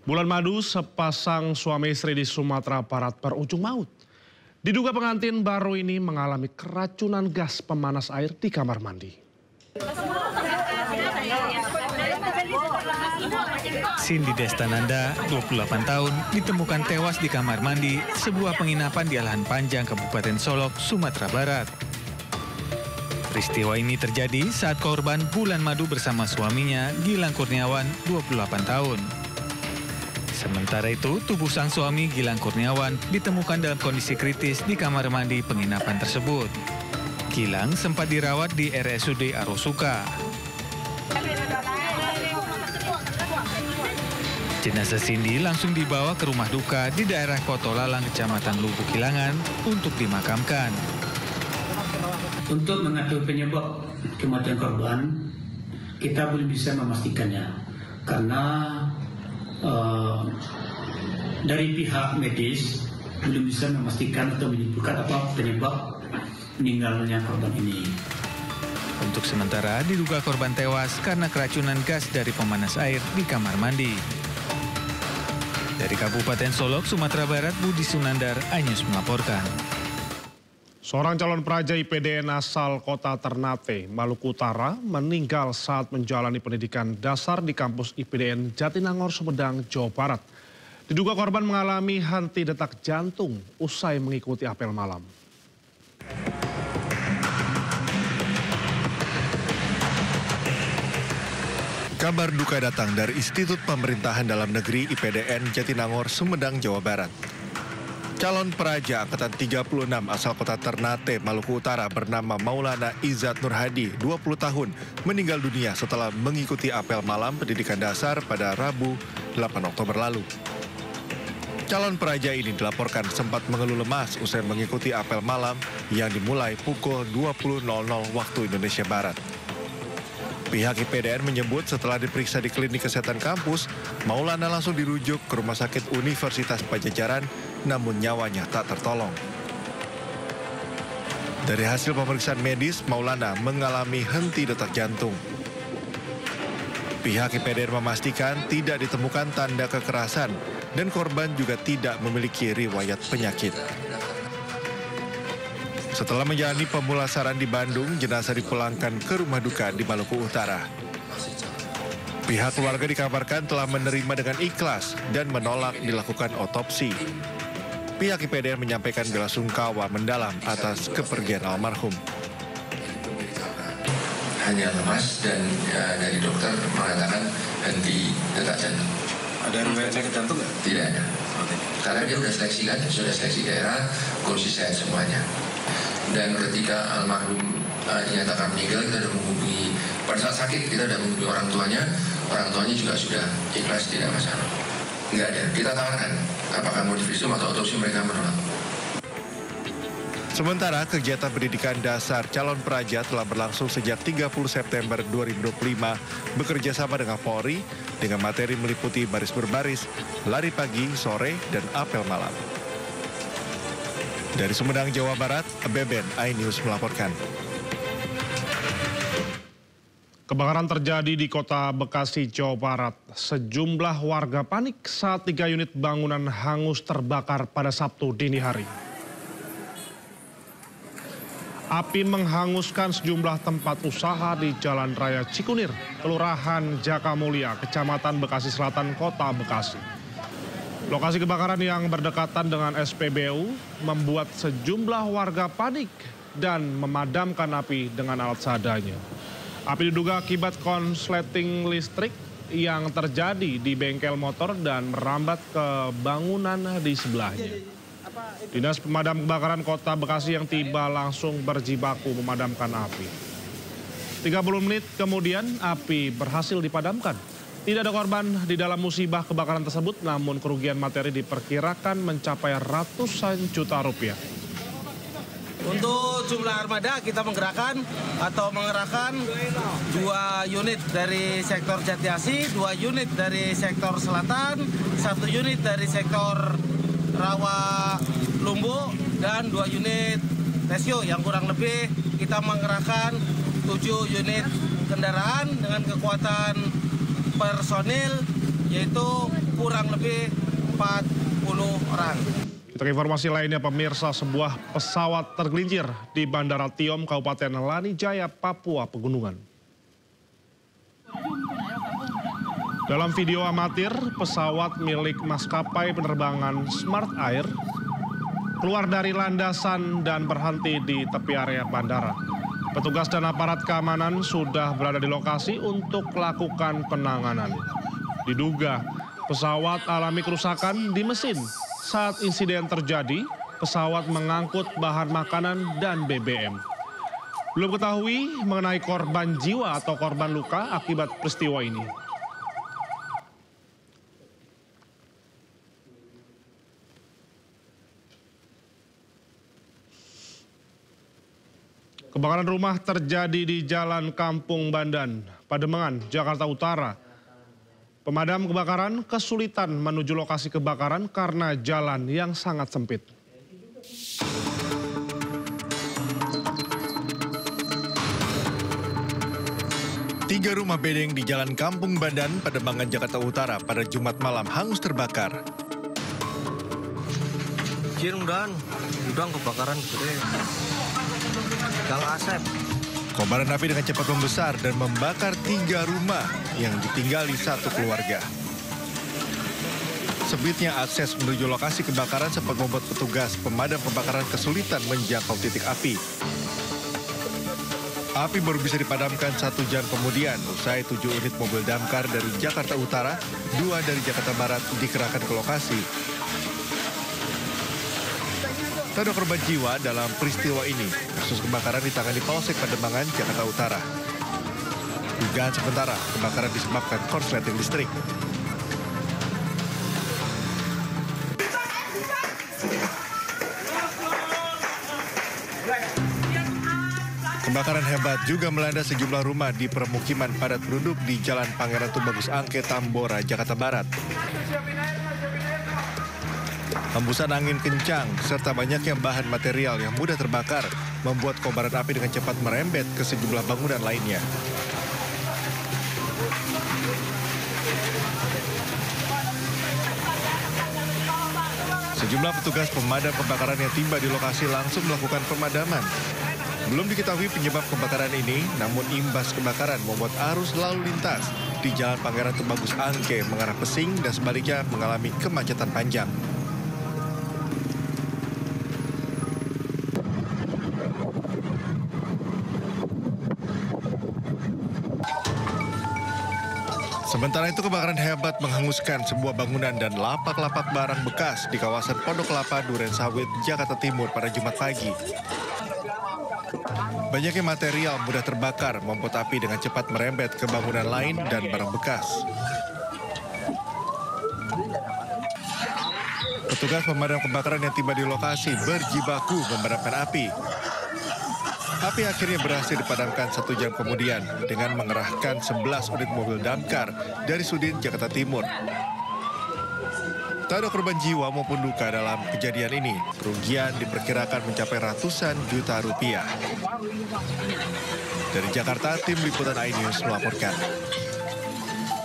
Bulan madu, sepasang suami istri di Sumatera Barat berujung maut. Diduga pengantin baru ini mengalami keracunan gas pemanas air di kamar mandi. Cindy Destananda, 28 tahun, ditemukan tewas di kamar mandi sebuah penginapan di Alahan Panjang, Kabupaten Solok, Sumatera Barat. Peristiwa ini terjadi saat korban bulan madu bersama suaminya, Gilang Kurniawan, 28 tahun. Sementara itu, tubuh sang suami, Gilang Kurniawan, ditemukan dalam kondisi kritis di kamar mandi penginapan tersebut. Gilang sempat dirawat di RSUD Arosuka. Jenazah Cindy langsung dibawa ke rumah duka di daerah Kotolalang, Kecamatan Lubuk Kilangan untuk dimakamkan. Untuk mengetahui penyebab kematian korban, kita belum bisa memastikannya karena dari pihak medis belum bisa memastikan atau menyimpulkan apa penyebab meninggalnya korban ini. Untuk sementara diduga korban tewas karena keracunan gas dari pemanas air di kamar mandi. Dari Kabupaten Solok, Sumatera Barat, Budi Sunandar, iNews melaporkan. Seorang calon praja IPDN asal kota Ternate, Maluku Utara, meninggal saat menjalani pendidikan dasar di kampus IPDN Jatinangor, Sumedang, Jawa Barat. Diduga korban mengalami henti detak jantung usai mengikuti apel malam. Kabar duka datang dari Institut Pemerintahan Dalam Negeri IPDN Jatinangor, Sumedang, Jawa Barat. Calon praja angkatan 36 asal kota Ternate, Maluku Utara bernama Maulana Izzat Nurhadi, 20 tahun, meninggal dunia setelah mengikuti apel malam pendidikan dasar pada Rabu 8 Oktober lalu. Calon praja ini dilaporkan sempat mengeluh lemas usai mengikuti apel malam yang dimulai pukul 20.00 waktu Indonesia Barat. Pihak IPDN menyebut setelah diperiksa di klinik kesehatan kampus, Maulana langsung dirujuk ke Rumah Sakit Universitas Pajajaran, namun nyawanya tak tertolong. Dari hasil pemeriksaan medis, Maulana mengalami henti detak jantung. Pihak IPDN memastikan tidak ditemukan tanda kekerasan dan korban juga tidak memiliki riwayat penyakit. Setelah menjalani pemulasaran di Bandung, jenazah dipulangkan ke rumah duka di Maluku Utara. Pihak keluarga dikabarkan telah menerima dengan ikhlas dan menolak dilakukan otopsi. Pihak IPDN menyampaikan bela sungkawa mendalam atas kepergian almarhum. Hanya lemas dan dari dokter mengatakan henti detak jantung. Ada riwayat sakit jantung nggak? Tidak ada. Karena dia sudah seleksi daerah, kondisi sehat semuanya. Dan ketika almarhum dinyatakan meninggal, kita sudah menghubungi, pada saat sakit kita sudah menghubungi orang tuanya juga sudah ikhlas, tidak masalah. Nggak ada, kita tawarkan apakah mau divisum atau otopsi, mereka menolak. Sementara kegiatan pendidikan dasar calon praja telah berlangsung sejak 30 September 2025 bekerja sama dengan Polri dengan materi meliputi baris berbaris, lari pagi, sore, dan apel malam. Dari Sumedang, Jawa Barat, Beben, iNews melaporkan. Kebakaran terjadi di kota Bekasi, Jawa Barat. Sejumlah warga panik saat 3 unit bangunan hangus terbakar pada Sabtu dini hari. Api menghanguskan sejumlah tempat usaha di Jalan Raya Cikunir, Kelurahan Jakamulia, Kecamatan Bekasi Selatan, Kota Bekasi. Lokasi kebakaran yang berdekatan dengan SPBU membuat sejumlah warga panik dan memadamkan api dengan alat seadanya. Api diduga akibat konsleting listrik yang terjadi di bengkel motor dan merambat ke bangunan di sebelahnya. Dinas Pemadam Kebakaran Kota Bekasi yang tiba langsung berjibaku memadamkan api. 30 menit kemudian api berhasil dipadamkan. Tidak ada korban di dalam musibah kebakaran tersebut, namun kerugian materi diperkirakan mencapai ratusan juta rupiah. Untuk jumlah armada kita mengerahkan 2 unit dari sektor Jatiasi, 2 unit dari sektor Selatan, 1 unit dari sektor Rawa Lumbu, dan 2 unit Tesio yang kurang lebih kita mengerahkan 7 unit kendaraan dengan kekuatan personil yaitu kurang lebih 40 orang. Kita ke informasi lainnya, pemirsa, sebuah pesawat tergelincir di Bandara Tiom, Kabupaten Lanijaya, Papua Pegunungan. Dalam video amatir, pesawat milik maskapai penerbangan Smart Air keluar dari landasan dan berhenti di tepi area bandara. Petugas dan aparat keamanan sudah berada di lokasi untuk melakukan penanganan. Diduga pesawat alami kerusakan di mesin. Saat insiden terjadi, pesawat mengangkut bahan makanan dan BBM. Belum ketahui mengenai korban jiwa atau korban luka akibat peristiwa ini. Kebakaran rumah terjadi di Jalan Kampung Bandan, Pademangan, Jakarta Utara. Pemadam kebakaran kesulitan menuju lokasi kebakaran karena jalan yang sangat sempit. Tiga rumah bedeng di Jalan Kampung Bandan, Pademangan, Jakarta Utara pada Jumat malam hangus terbakar. Dan gudang kebakaran gede. Gang Asep. Kobaran api dengan cepat membesar dan membakar 3 rumah yang ditinggali satu keluarga. Sempitnya akses menuju lokasi kebakaran sempat membuat petugas pemadam kebakaran kesulitan menjangkau titik api. Api baru bisa dipadamkan 1 jam kemudian usai 7 unit mobil damkar dari Jakarta Utara, 2 dari Jakarta Barat dikerahkan ke lokasi. Tak ada korban jiwa dalam peristiwa ini. Kasus kebakaran ditangani Polsek Pademangan, Jakarta Utara. Dugaan sementara, kebakaran disebabkan korsleting listrik. Kebakaran hebat juga melanda sejumlah rumah di permukiman padat penduduk di Jalan Pangeran Tubagus Angke, Tambora, Jakarta Barat. Hembusan angin kencang serta banyaknya bahan material yang mudah terbakar membuat kobaran api dengan cepat merembet ke sejumlah bangunan lainnya. Sejumlah petugas pemadam kebakaran yang tiba di lokasi langsung melakukan pemadaman. Belum diketahui penyebab kebakaran ini, namun imbas kebakaran membuat arus lalu lintas di Jalan Pangeran Tubagus Angke mengarah Pesing dan sebaliknya mengalami kemacetan panjang. Sementara itu kebakaran hebat menghanguskan sebuah bangunan dan lapak-lapak barang bekas di kawasan Pondok Kelapa, Duren Sawit, Jakarta Timur pada Jumat pagi. Banyaknya material mudah terbakar membuat api dengan cepat merembet ke bangunan lain dan barang bekas. Petugas pemadam kebakaran yang tiba di lokasi berjibaku memadamkan api. Api akhirnya berhasil dipadamkan 1 jam kemudian dengan mengerahkan 11 unit mobil damkar dari Sudin, Jakarta Timur. Tak ada korban jiwa maupun luka dalam kejadian ini. Kerugian diperkirakan mencapai ratusan juta rupiah. Dari Jakarta, tim liputan iNews melaporkan.